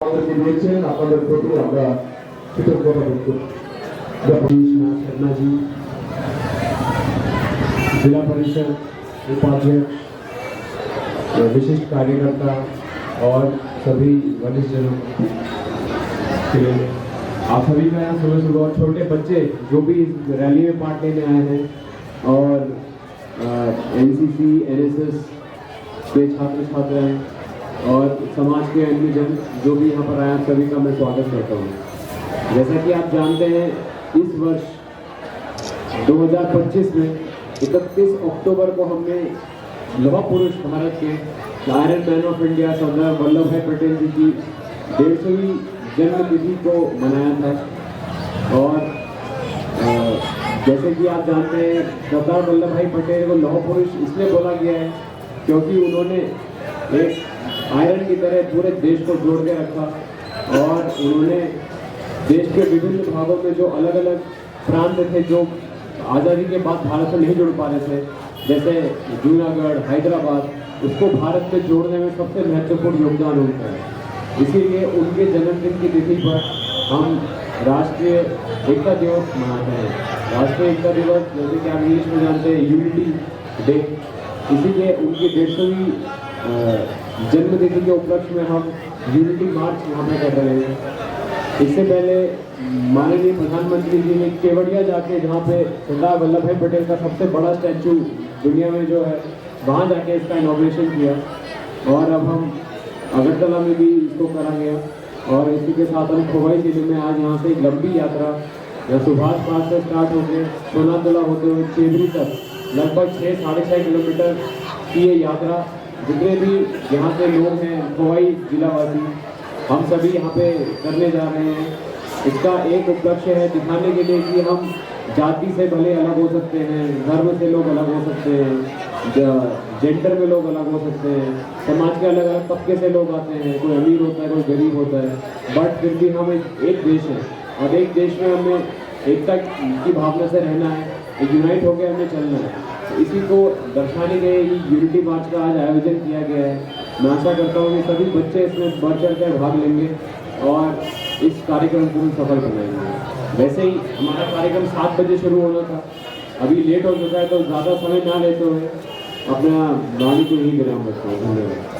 আমাদেরকে দিয়েছেন আপনাদের প্রতি আমরা কৃতজ্ঞতা ব্যক্ত शर्मा जी, जिला परिषद उपाध्यक्ष, विशिष्ट कार्यकर्ता और सभी वरिष्ठ जनों के लिए आप सभी का यहाँ सुबह सुबह और छोटे बच्चे जो भी इस रैली में पार्ट लेने आए हैं और एनसीसी एनएसएस के छात्र छात्राएं और समाज के अन्य जन जो भी यहाँ पर आए हैं सभी का मैं स्वागत करता हूँ। जैसा कि आप जानते हैं इस वर्ष 2025 में 31 अक्टूबर को हमने लौह पुरुष भारत के iron man of India Sardar Vallabh भाई पटेल जी की 150वीं जन्म तिथि को मनाया था। और जैसे कि आप जानते हैं सरदार वल्लभ भाई पटेल को लौह पुरुष इसलिए बोला गया है क्योंकि उन्होंने एक आयरन की तरह पूरे देश को जोड़ के रखा और उन्होंने देश के विभिन्न भागों में जो अलग अलग प्रांत थे जो आज़ादी के बाद भारत से नहीं जुड़ पा रहे थे, जैसे जूनागढ़ हैदराबाद, उसको भारत में जोड़ने में सबसे महत्वपूर्ण योगदान उनका है। इसीलिए उनके जन्मदिन की तिथि पर हम राष्ट्रीय एकता दिवस मनाते हैं। राष्ट्रीय एकता दिवस जैसे कि आप इंग्लिश में जानते हैं यूनिटी डे, इसीलिए उनकी 150वीं जन्मतिथि के उपलक्ष्य में हम यूनिटी मार्च यहाँ पे कर रहे हैं। इससे पहले माननीय प्रधानमंत्री जी ने केवड़िया जाके जहाँ पे सरदार वल्लभ भाई पटेल का सबसे बड़ा स्टैचू दुनिया में जो है वहाँ जाके इसका इनॉग्रेशन किया और अब हम अगरतला में भी इसको करा गया। और इसी के साथ हम खोवाई जिले में आज यहाँ से एक लंबी यात्रा यहाँ सुभाष पास से स्टार्ट होकर सोनातला होते हुए चेबरी तक लगभग 6-6.5 किलोमीटर की ये यात्रा, जितने भी यहाँ से लोग हैं खोवाई जिलावासी हम सभी यहाँ पे करने जा रहे हैं। इसका एक उपलक्ष्य है दिखाने के लिए कि हम जाति से भले अलग हो सकते हैं, धर्म से लोग अलग हो सकते हैं, जेंडर में लोग अलग हो सकते हैं, समाज के अलग अलग तबके से लोग आते हैं, कोई अमीर होता है कोई गरीब होता है, बट फिर भी हम एक देश हैं और एक देश में हमें एकता की भावना से रहना है, एक यूनाइट होकर हमें चलना है। इसी को दर्शाने के लिए यूनिटी मार्च का आज आयोजन किया गया है। मैं आशा करता हूँ कि सभी बच्चे इसमें बढ़ चढ़ कर भाग लेंगे और इस कार्यक्रम को हम सफल बनाएंगे। वैसे ही हमारा कार्यक्रम 7 बजे शुरू होना था, अभी लेट हो चुका है, तो ज़्यादा समय ना लेते हुए अपना वाणी को ही विराम रखता हूँ। धन्यवाद।